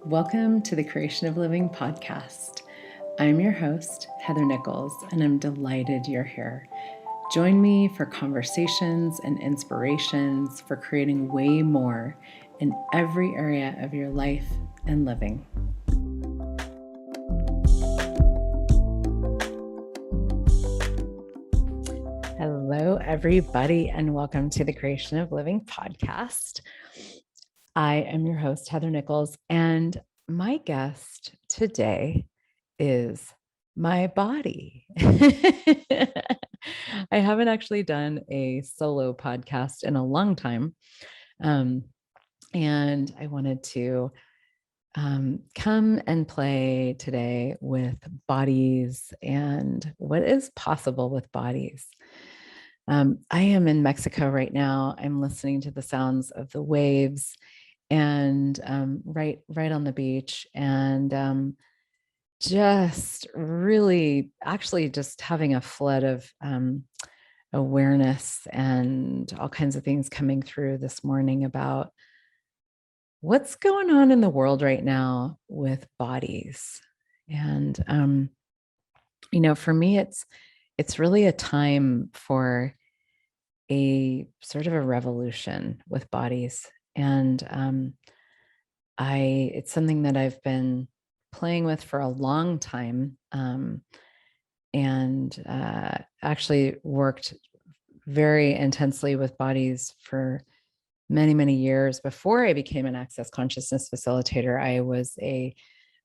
Welcome to the Creation of Living podcast. I'm your host, Heather Nichols, and I'm delighted you're here. Join me for conversations and inspirations for creating way more in every area of your life and living. Hello, everybody, and welcome to the Creation of Living podcast. I am your host, Heather Nichols, and my guest today is my body. I haven't actually done a solo podcast in a long time. And I wanted to come and play today with bodies and what is possible with bodies. I am in Mexico right now. I'm listening to the sounds of the waves and right on the beach, and just really actually just having a flood of awareness and all kinds of things coming through this morning about what's going on in the world right now with bodies. And for me, it's really a time for a sort of a revolution with bodies. And it's something that I've been playing with for a long time, and actually worked very intensely with bodies for many, many years. Before I became an access consciousness facilitator, I was a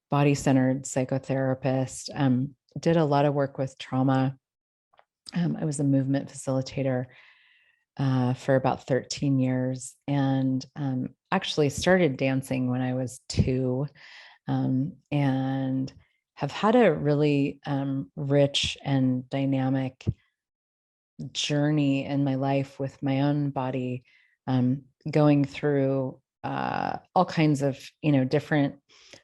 body-centered psychotherapist, did a lot of work with trauma. I was a movement facilitator for about 13 years, and actually started dancing when I was 2, and have had a really rich and dynamic journey in my life with my own body, going through all kinds of, different,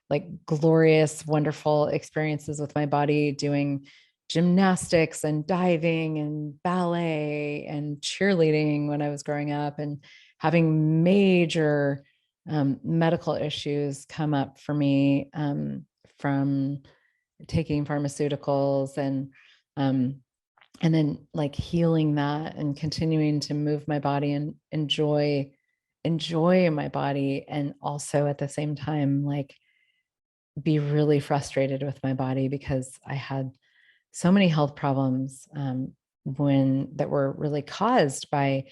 like, glorious, wonderful experiences with my body, doing gymnastics and diving and ballet and cheerleading when I was growing up, and having major medical issues come up for me from taking pharmaceuticals, and then like healing that and continuing to move my body and enjoy my body, and also at the same time like be really frustrated with my body because I had so many health problems that were really caused by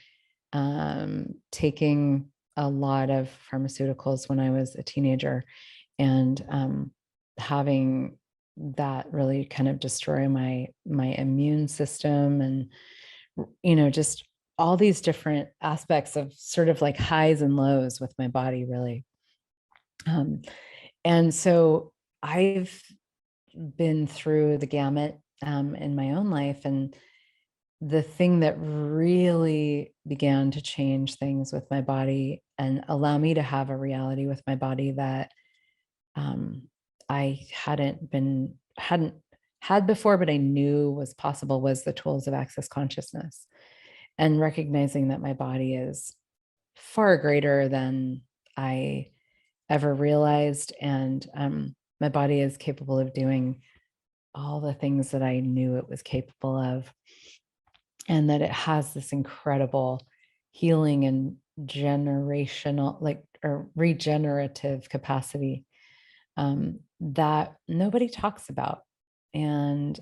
taking a lot of pharmaceuticals when I was a teenager, and having that really kind of destroy my immune system, and just all these different aspects of sort of like highs and lows with my body, really. And so I've been through the gamut in my own life, and the thing that really began to change things with my body and allow me to have a reality with my body that I hadn't had before, but I knew was possible, was the tools of access consciousness, and recognizing that my body is far greater than I ever realized. And my body is capable of doing all the things that I knew it was capable of, and that it has this incredible healing and generational, or regenerative capacity that nobody talks about. And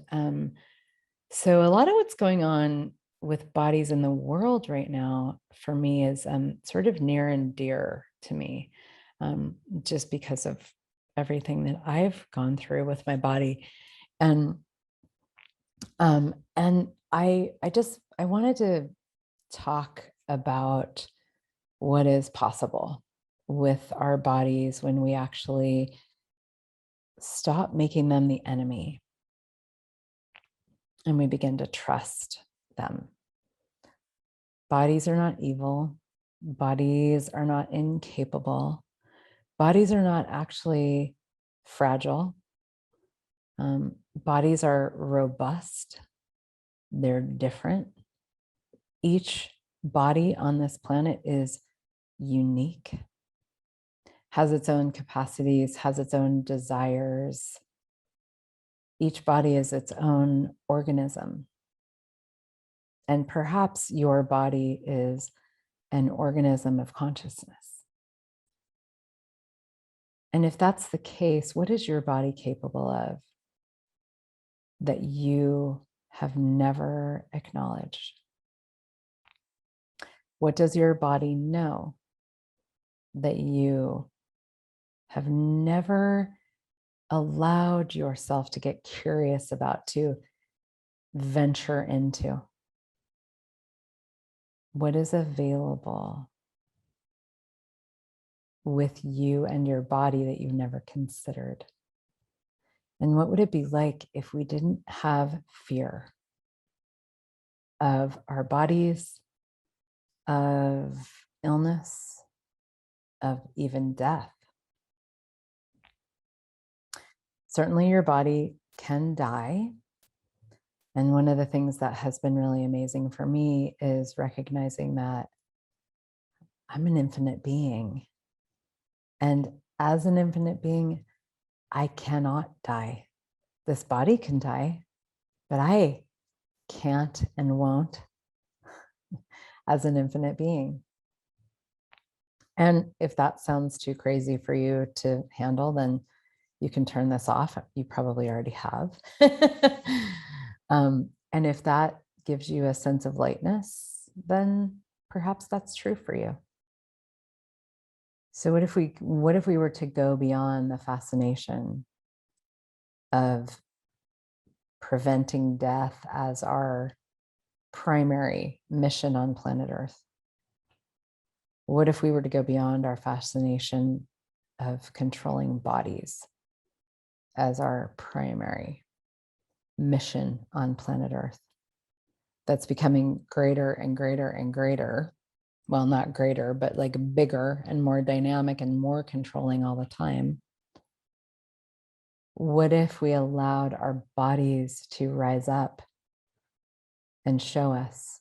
so a lot of what's going on with bodies in the world right now for me is sort of near and dear to me, just because of everything that I've gone through with my body. And I wanted to talk about what is possible with our bodies when we actually stop making them the enemy and we begin to trust them. Bodies are not evil. Bodies are not incapable. Bodies are not actually fragile. Bodies are robust. They're different. Each body on this planet is unique. has its own capacities, has its own desires. Each body is its own organism. And perhaps your body is an organism of consciousness. And if that's the case, what is your body capable of that you have never acknowledged? What does your body know that you have never allowed yourself to get curious about, to venture into? What is available with you and your body that you've never considered? And what would it be like if we didn't have fear of our bodies, of illness, of even death? Certainly, your body can die. And one of the things that has been really amazing for me is recognizing that I'm an infinite being. And as an infinite being, I cannot die. This body can die, but I can't and won't as an infinite being. And if that sounds too crazy for you to handle, then you can turn this off. You probably already have. And if that gives you a sense of lightness, then perhaps that's true for you. So what if we were to go beyond the fascination of preventing death as our primary mission on planet Earth? What if we were to go beyond our fascination of controlling bodies as our primary mission on planet Earth? That's becoming greater and greater and greater. Well, not greater, but like bigger and more dynamic and more controlling all the time. What if we allowed our bodies to rise up and show us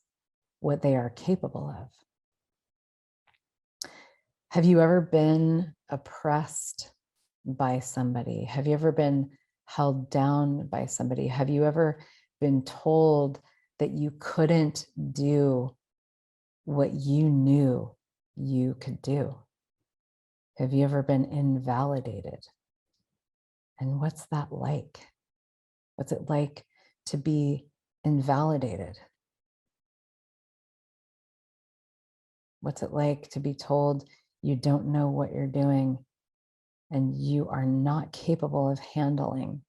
what they are capable of? Have you ever been oppressed by somebody? Have you ever been held down by somebody? Have you ever been told that you couldn't do what you knew you could do? Have you ever been invalidated? And what's that like? What's it like to be invalidated? What's it like to be told you don't know what you're doing and you are not capable of handling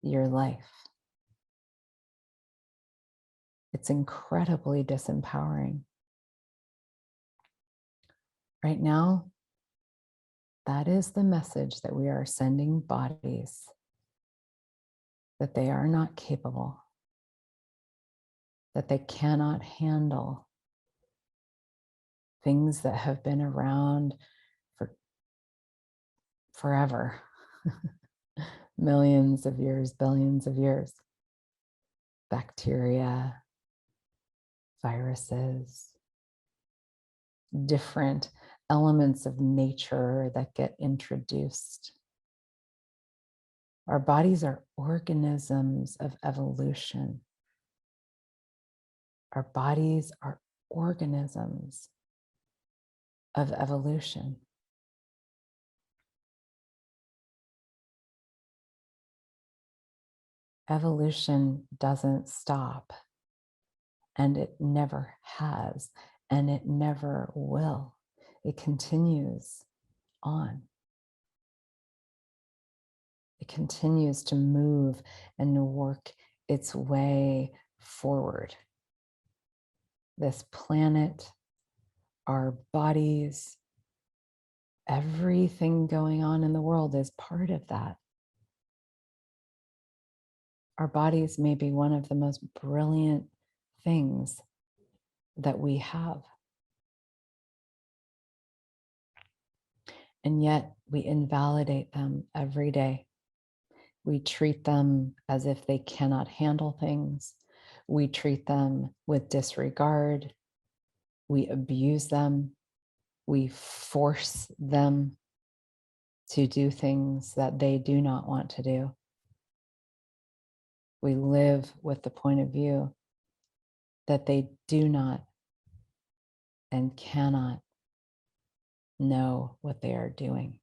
your life? It's incredibly disempowering. Right now, that is the message that we are sending bodies, that they are not capable, that they cannot handle things that have been around for forever, millions of years, billions of years. Bacteria, viruses, different elements of nature that get introduced. Our bodies are organisms of evolution. Our bodies are organisms of evolution. Evolution doesn't stop, and it never has, and it never will. It continues on. It continues to move and work its way forward. This planet, our bodies, everything going on in the world is part of that. Our bodies may be one of the most brilliant things that we have. And yet we invalidate them every day. We treat them as if they cannot handle things. We treat them with disregard. We abuse them. We force them to do things that they do not want to do. We live with the point of view that they do not and cannot know what they are doing.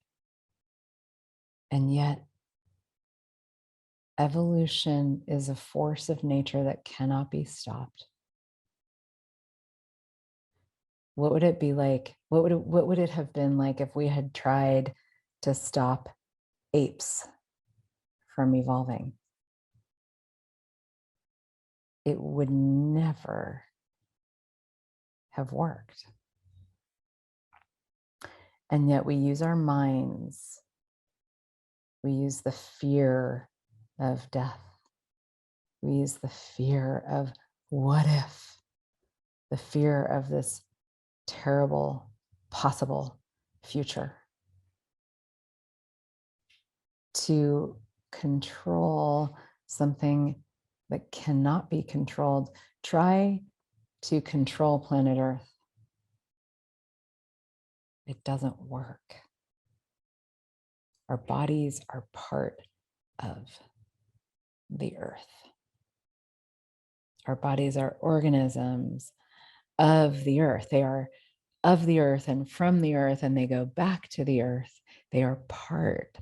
And yet, evolution is a force of nature that cannot be stopped. What would it be like? What would it have been like if we had tried to stop apes from evolving? It would never have worked. And yet we use our minds. We use the fear of death. We use the fear of what if, the fear of this terrible possible future to control something that cannot be controlled. Try to control planet Earth. It doesn't work. Our bodies are part of the earth. Our bodies are organisms of the earth. They are of the earth and from the earth, and they go back to the earth. They are part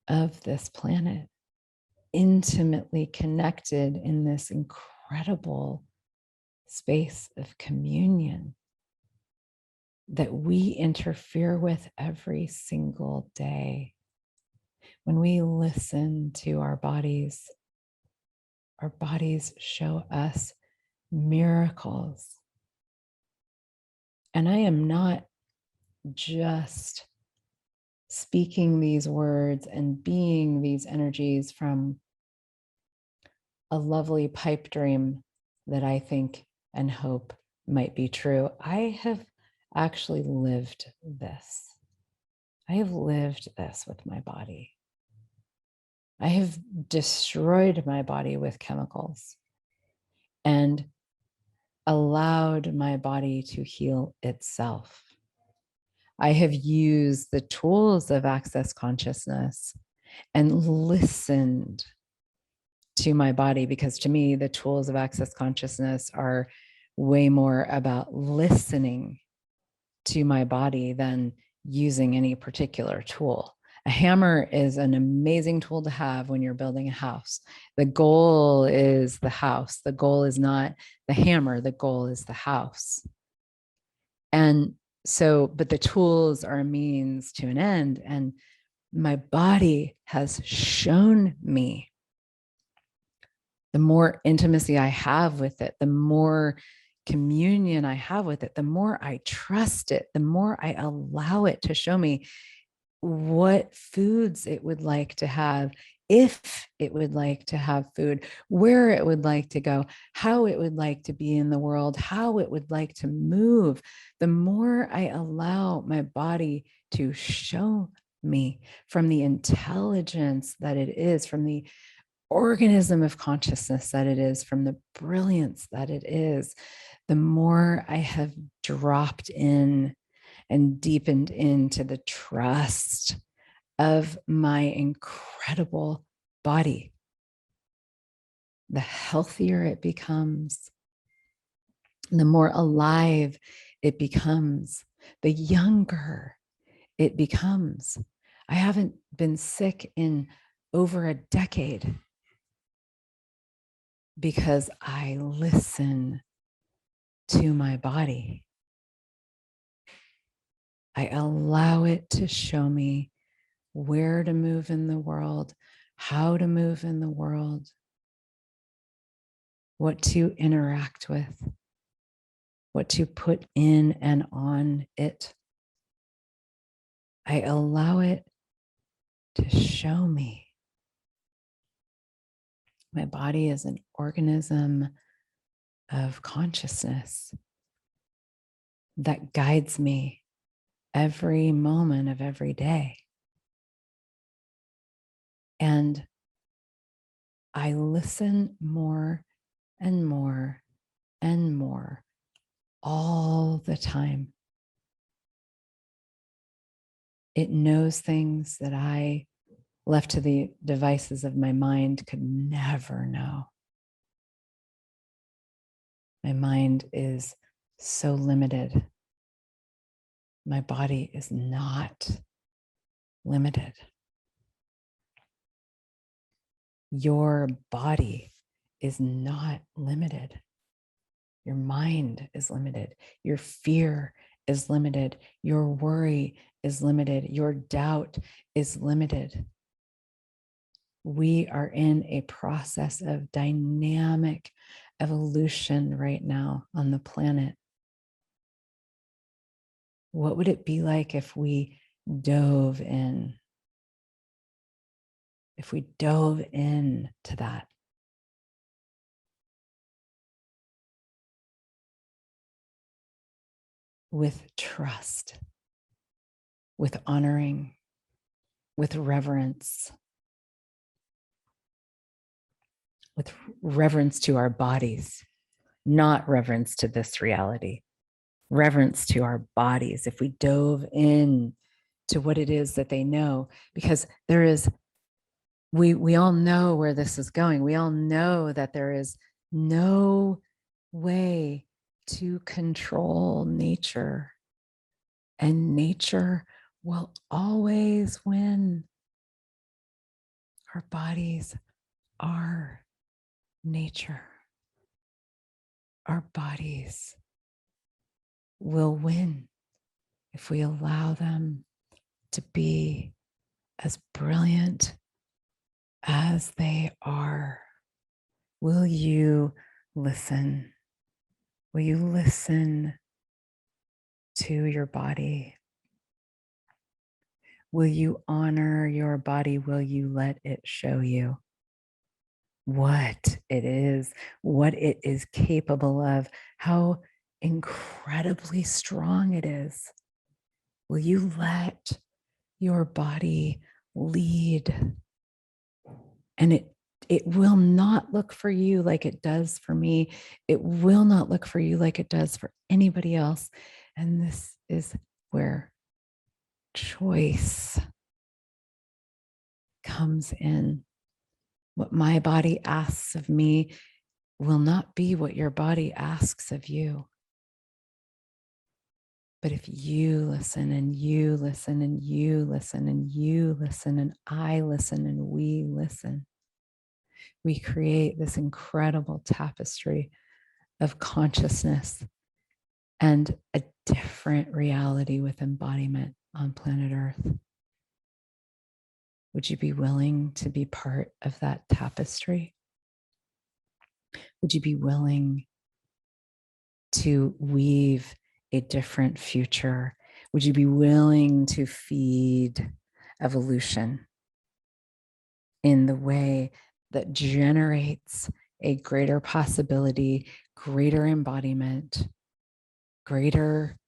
of this planet, intimately connected in this incredible space of communion that we interfere with every single day. When we listen to our bodies show us miracles. And I am not just speaking these words and being these energies from a lovely pipe dream that I think and hope might be true. I have actually lived this. I have lived this with my body. I have destroyed my body with chemicals and allowed my body to heal itself. I have used the tools of access consciousness and listened to my body, because to me, the tools of access consciousness are way more about listening to my body than using any particular tool. A hammer is an amazing tool to have when you're building a house. The goal is the house. The goal is not the hammer. The goal is the house. And so, but the tools are a means to an end. And my body has shown me, the more intimacy I have with it, the more communion I have with it, the more I trust it, the more I allow it to show me what foods it would like to have, if it would like to have food, where it would like to go, how it would like to be in the world, how it would like to move. The more I allow my body to show me from the intelligence that it is, from the organism of consciousness that it is, from the brilliance that it is, the more I have dropped in and deepened into the trust of my incredible body, the healthier it becomes, the more alive it becomes, the younger it becomes. I haven't been sick in over a decade because I listen to my body. I allow it to show me where to move in the world, how to move in the world, what to interact with, what to put in and on it. I allow it to show me. My body is an organism of consciousness that guides me every moment of every day. And I listen more and more and more all the time. It knows things that I, left to the devices of my mind, could never know. My mind is so limited. My body is not limited. Your body is not limited. Your mind is limited. Your fear is limited. Your worry is limited. Your doubt is limited. We are in a process of dynamic evolution right now on the planet. What would it be like if we dove in? If we dove into that? With trust, with honoring, with reverence to our bodies, not reverence to this reality, reverence to our bodies. If we dove in to what it is that they know, because there is, we all know where this is going. We all know that there is no way to control nature, and nature will always win. Our bodies are nature. Our bodies will win if we allow them to be as brilliant as they are. Will you listen? Will you listen to your body? Will you honor your body? Will you let it show you what it is, what it is capable of, how incredibly strong it is? Will you let your body lead? And it will not look for you like it does for me. It will not look for you like it does for anybody else. And this is where choice comes in. What my body asks of me will not be what your body asks of you. But if you listen and you listen and you listen and you listen and I listen and we listen, we create this incredible tapestry of consciousness and a different reality with embodiment on planet Earth. Would you be willing to be part of that tapestry? Would you be willing to weave a different future? Would you be willing to feed evolution in the way that generates a greater possibility, greater embodiment, greater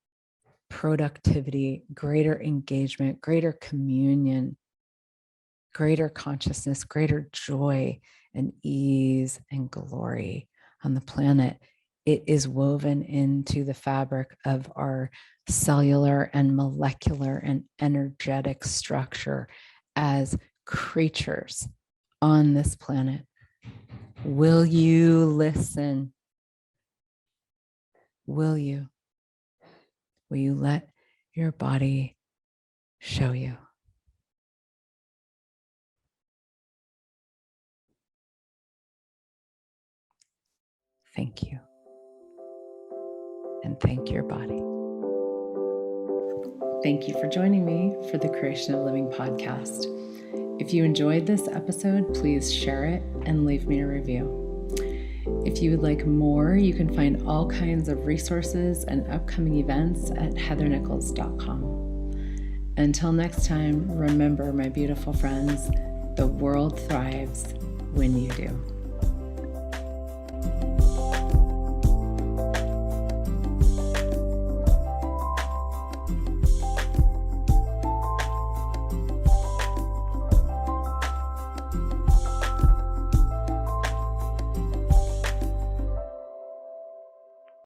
productivity, greater engagement, greater communion, greater consciousness, greater joy and ease and glory on the planet? It is woven into the fabric of our cellular and molecular and energetic structure as creatures on this planet. Will you listen? Will you? Will you let your body show you? Thank you. And thank your body. Thank you for joining me for the Creation of Living podcast. If you enjoyed this episode, please share it and leave me a review. If you would like more, you can find all kinds of resources and upcoming events at heathernichols.com. Until next time, remember, my beautiful friends, the world thrives when you do.